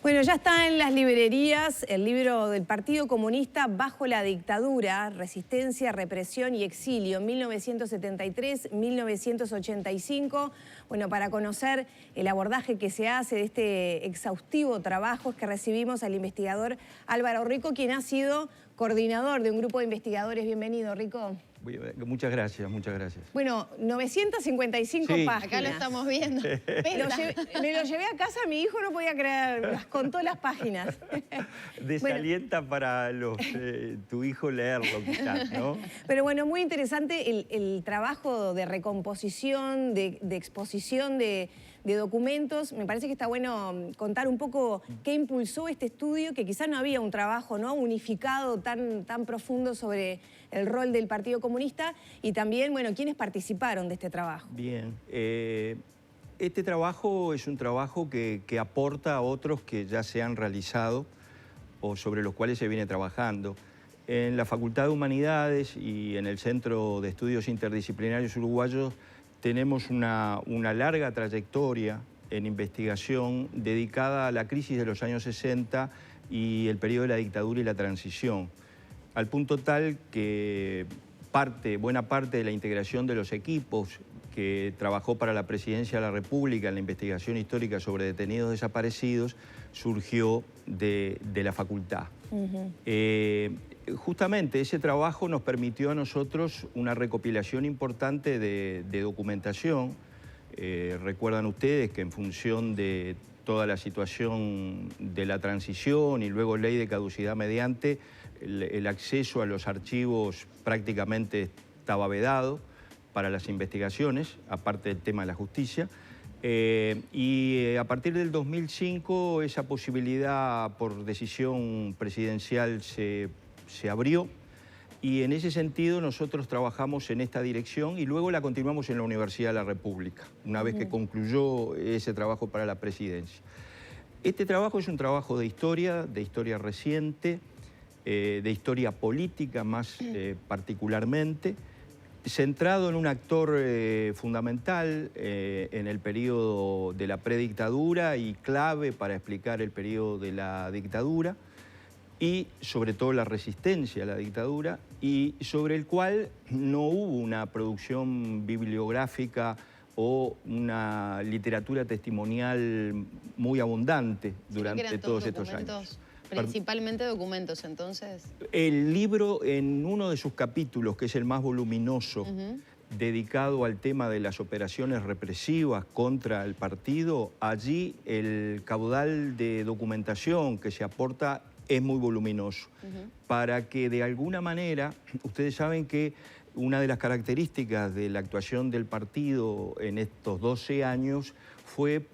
Bueno, ya está en las librerías el libro del Partido Comunista Bajo la Dictadura, Resistencia, Represión y Exilio, 1973-1985. Bueno, para conocer el abordaje que se hace de este exhaustivo trabajo es que recibimos al investigador Álvaro Rico, quien ha sido coordinador de un grupo de investigadores. Bienvenido, Rico. Muchas gracias, muchas gracias. Bueno, 955 sí, páginas. Acá lo estamos viendo. Me lo llevé a casa, mi hijo no podía creer, las contó las páginas. Desalienta para tu hijo leerlo quizás, ¿no? Pero bueno, muy interesante el trabajo de recomposición, de exposición de documentos. Me parece que está bueno contar un poco qué impulsó este estudio, que quizás no había un trabajo, ¿no?, unificado tan profundo sobre el rol del Partido Comunista, y también, bueno, quiénes participaron de este trabajo. Bien. Este trabajo es un trabajo que aporta a otros que ya se han realizado o sobre los cuales se viene trabajando. En la Facultad de Humanidades y en el Centro de Estudios Interdisciplinarios Uruguayos tenemos una larga trayectoria en investigación dedicada a la crisis de los años 60 y el periodo de la dictadura y la transición, al punto tal que buena parte de la integración de los equipos que trabajó para la Presidencia de la República en la investigación histórica sobre detenidos desaparecidos surgió de la facultad. Justamente ese trabajo nos permitió a nosotros una recopilación importante de documentación. Recuerdan ustedes que en función de toda la situación de la transición y luego ley de caducidad mediante, el acceso a los archivos prácticamente estaba vedado para las investigaciones, aparte del tema de la justicia. Y a partir del 2005 esa posibilidad por decisión presidencial se abrió, y en ese sentido nosotros trabajamos en esta dirección y luego la continuamos en la Universidad de la República, una vez que concluyó ese trabajo para la presidencia. Este trabajo es un trabajo de historia reciente, de historia política más particularmente, centrado en un actor fundamental en el periodo de la predictadura y clave para explicar el periodo de la dictadura y sobre todo la resistencia a la dictadura, y sobre el cual no hubo una producción bibliográfica o una literatura testimonial muy abundante durante todos estos años. Principalmente documentos, entonces. El libro, en uno de sus capítulos, que es el más voluminoso, dedicado al tema de las operaciones represivas contra el partido, allí el caudal de documentación que se aporta es muy voluminoso, para que de alguna manera, ustedes saben que una de las características de la actuación del partido en estos 12 años fue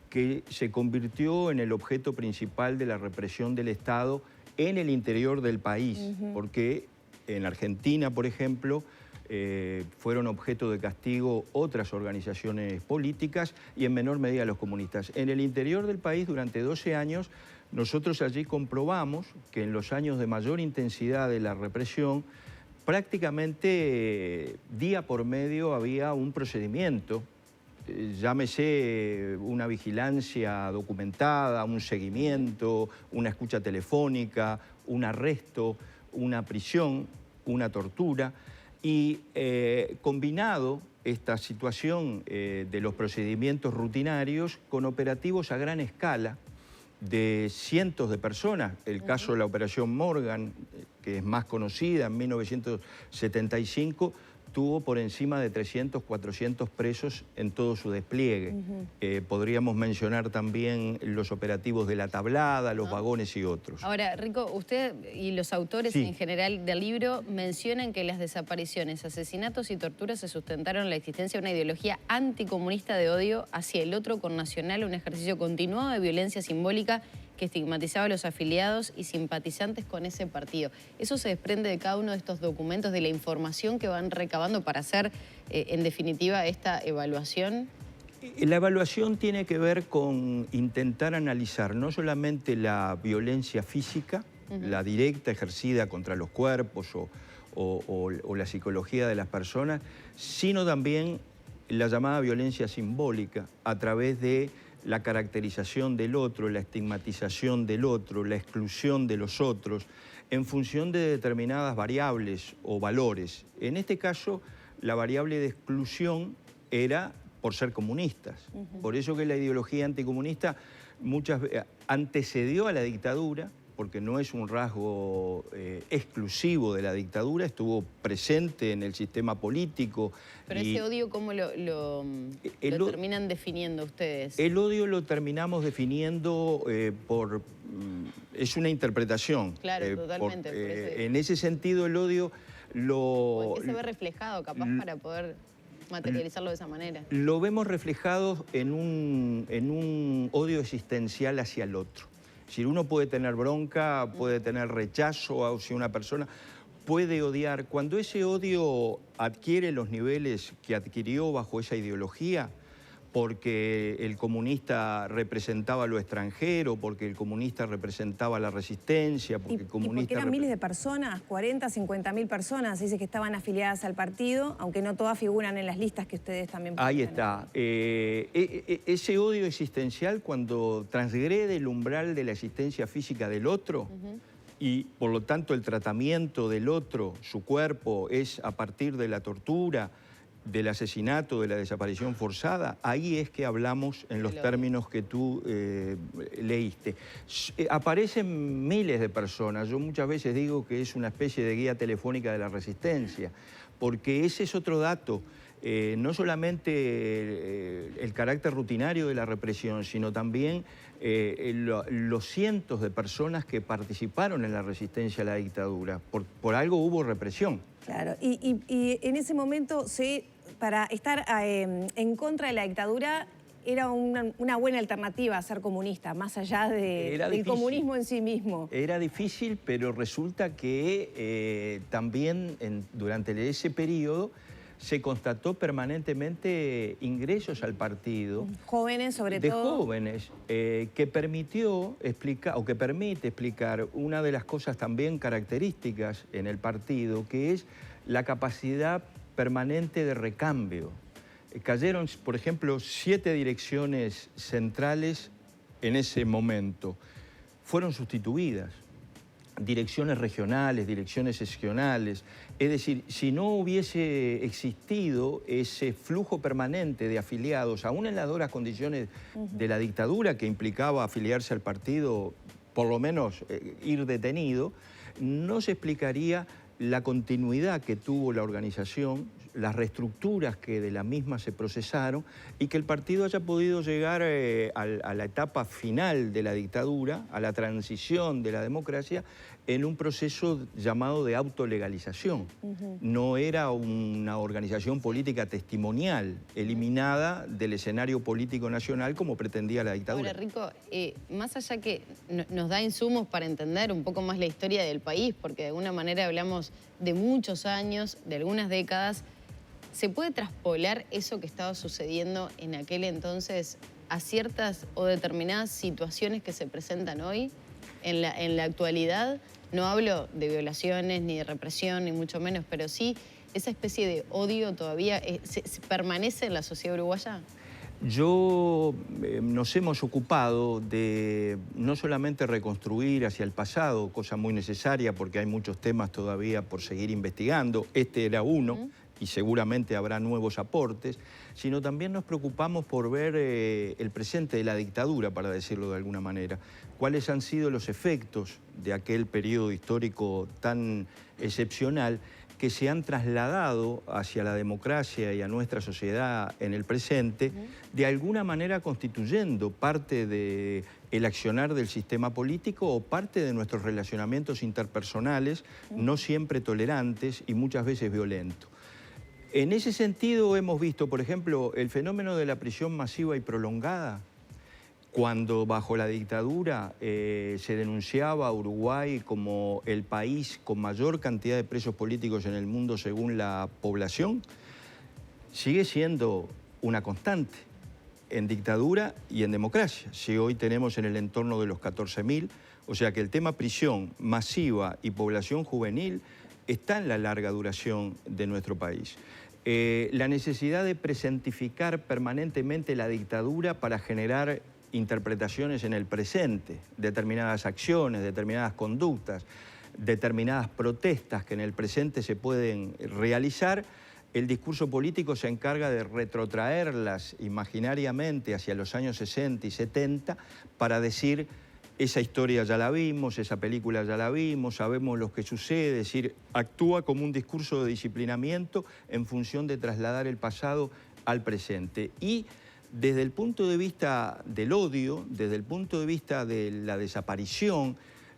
que se convirtió en el objeto principal de la represión del Estado en el interior del país, porque en Argentina, por ejemplo, fueron objeto de castigo otras organizaciones políticas y en menor medida los comunistas. En el interior del país, durante 12 años, nosotros allí comprobamos que en los años de mayor intensidad de la represión, prácticamente día por medio había un procedimiento, llámese una vigilancia documentada, un seguimiento, una escucha telefónica, un arresto, una prisión, una tortura, y combinado esta situación de los procedimientos rutinarios con operativos a gran escala de cientos de personas. El caso de la Operación Morgan, que es más conocida, en 1975, tuvo por encima de 300, 400 presos en todo su despliegue. Podríamos mencionar también los operativos de La Tablada, los vagones y otros. Ahora, Rico, usted y los autores en general del libro mencionan que las desapariciones, asesinatos y torturas se sustentaron en la existencia de una ideología anticomunista de odio hacia el otro connacional, un ejercicio continuado de violencia simbólica que estigmatizaba a los afiliados y simpatizantes con ese partido. ¿Eso se desprende de cada uno de estos documentos, de la información que van recabando para hacer, en definitiva, esta evaluación? La evaluación tiene que ver con intentar analizar no solamente la violencia física, la directa ejercida contra los cuerpos o la psicología de las personas, sino también la llamada violencia simbólica a través de la caracterización del otro, la estigmatización del otro, la exclusión de los otros, en función de determinadas variables o valores. En este caso, la variable de exclusión era por ser comunistas. Por eso que la ideología anticomunista muchas veces antecedió a la dictadura, porque no es un rasgo exclusivo de la dictadura, estuvo presente en el sistema político. Pero ese odio, ¿cómo lo terminan definiendo ustedes? El odio lo terminamos definiendo es una interpretación. Claro, totalmente. En ese sentido, el odio ¿O en qué se ve reflejado, capaz, para poder materializarlo de esa manera? Lo vemos reflejado en un odio existencial hacia el otro. Si uno puede tener bronca, puede tener rechazo hacia una persona, puede odiar. Cuando ese odio adquiere los niveles que adquirió bajo esa ideología, porque el comunista representaba lo extranjero, porque el comunista representaba la resistencia, porque el comunista... Y porque eran miles de personas, 40, 50.000 personas, dice que estaban afiliadas al partido, aunque no todas figuran en las listas que ustedes también... Ahí está. Ese odio existencial, cuando transgrede el umbral de la existencia física del otro, y por lo tanto el tratamiento del otro, su cuerpo, es a partir de la tortura, del asesinato, de la desaparición forzada, ahí es que hablamos en los términos que tú leíste. Aparecen miles de personas. Yo muchas veces digo que es una especie de guía telefónica de la resistencia, porque ese es otro dato. No solamente el carácter rutinario de la represión, sino también los cientos de personas que participaron en la resistencia a la dictadura. Por algo hubo represión. Claro, y en ese momento, para estar en contra de la dictadura, era una buena alternativa a ser comunista, más allá del comunismo en sí mismo. Era difícil, pero resulta que también durante ese periodo se constató permanentemente ingresos al partido. Jóvenes, sobre todo. De jóvenes, que permitió explicar, o que permite explicar una de las cosas también características en el partido, que es la capacidad permanente de recambio. Cayeron, por ejemplo, 7 direcciones centrales en ese momento. Fueron sustituidas. Direcciones regionales, direcciones seccionales. Es decir, si no hubiese existido ese flujo permanente de afiliados, aún en las duras condiciones de la dictadura, que implicaba afiliarse al partido, por lo menos ir detenido, no se explicaría la continuidad que tuvo la organización, las reestructuras que de la misma se procesaron y que el partido haya podido llegar a la etapa final de la dictadura, a la transición de la democracia, en un proceso llamado de autolegalización. No era una organización política testimonial, eliminada del escenario político nacional como pretendía la dictadura. Ahora, Rico, más allá que nos da insumos para entender un poco más la historia del país, porque de alguna manera hablamos de muchos años, de algunas décadas, ¿se puede traspolar eso que estaba sucediendo en aquel entonces a ciertas o determinadas situaciones que se presentan hoy, en la actualidad? No hablo de violaciones, ni de represión, ni mucho menos, pero sí esa especie de odio todavía ¿se permanece en la sociedad uruguaya? Nos hemos ocupado de no solamente reconstruir hacia el pasado, cosa muy necesaria porque hay muchos temas todavía por seguir investigando, este era uno, y seguramente habrá nuevos aportes, sino también nos preocupamos por ver el presente de la dictadura, para decirlo de alguna manera. Cuáles han sido los efectos de aquel periodo histórico tan excepcional que se han trasladado hacia la democracia y a nuestra sociedad en el presente, de alguna manera constituyendo parte del accionar del sistema político o parte de nuestros relacionamientos interpersonales, no siempre tolerantes y muchas veces violentos. En ese sentido hemos visto, por ejemplo, el fenómeno de la prisión masiva y prolongada, cuando bajo la dictadura se denunciaba a Uruguay como el país con mayor cantidad de presos políticos en el mundo según la población, sigue siendo una constante en dictadura y en democracia. Si hoy tenemos en el entorno de los 14.000, o sea que el tema prisión masiva y población juvenil está en la larga duración de nuestro país. la necesidad de presentificar permanentemente la dictadura para generar interpretaciones en el presente, determinadas acciones, determinadas conductas, determinadas protestas que en el presente se pueden realizar. El discurso político se encarga de retrotraerlas imaginariamente hacia los años 60 y 70 para decir: esa historia ya la vimos, esa película ya la vimos, sabemos lo que sucede. Es decir, actúa como un discurso de disciplinamiento en función de trasladar el pasado al presente. Y desde el punto de vista del odio, desde el punto de vista de la desaparición,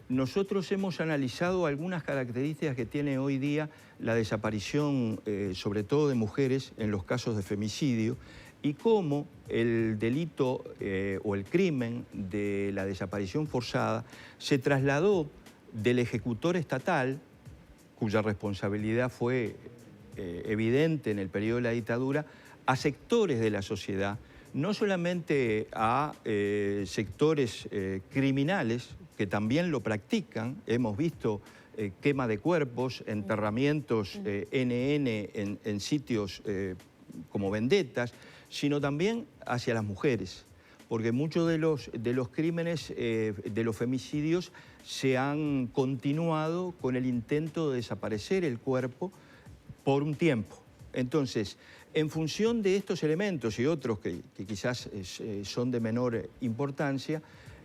nosotros hemos analizado algunas características que tiene hoy día la desaparición, sobre todo de mujeres, en los casos de femicidio, y cómo el delito o el crimen de la desaparición forzada se trasladó del ejecutor estatal, cuya responsabilidad fue evidente en el periodo de la dictadura, a sectores de la sociedad, no solamente a sectores criminales, que también lo practican. Hemos visto quema de cuerpos, enterramientos NN en sitios como vendetas, sino también hacia las mujeres, porque muchos de los crímenes, de los femicidios, se han continuado con el intento de desaparecer el cuerpo por un tiempo. Entonces, en función de estos elementos y otros que quizás son de menor importancia,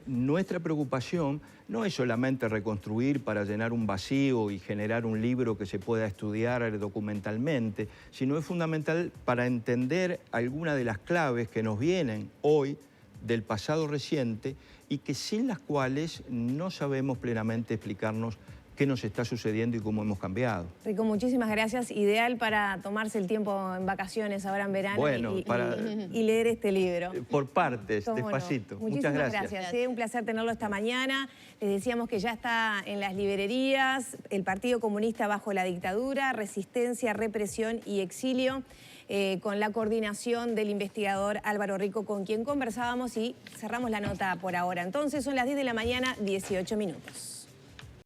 nuestra preocupación no es solamente reconstruir para llenar un vacío y generar un libro que se pueda estudiar documentalmente, sino es fundamental para entender algunas de las claves que nos vienen hoy del pasado reciente y que sin las cuales no sabemos plenamente explicarnos qué nos está sucediendo y cómo hemos cambiado. Rico, muchísimas gracias. Ideal para tomarse el tiempo en vacaciones, ahora en verano, bueno, y leer este libro. Por partes, despacito. No. Muchas gracias. Un placer tenerlo esta mañana. Les decíamos que ya está en las librerías El Partido Comunista bajo la dictadura, resistencia, represión y exilio, con la coordinación del investigador Álvaro Rico, con quien conversábamos, y cerramos la nota por ahora. Entonces son las 10 de la mañana, 18 minutos.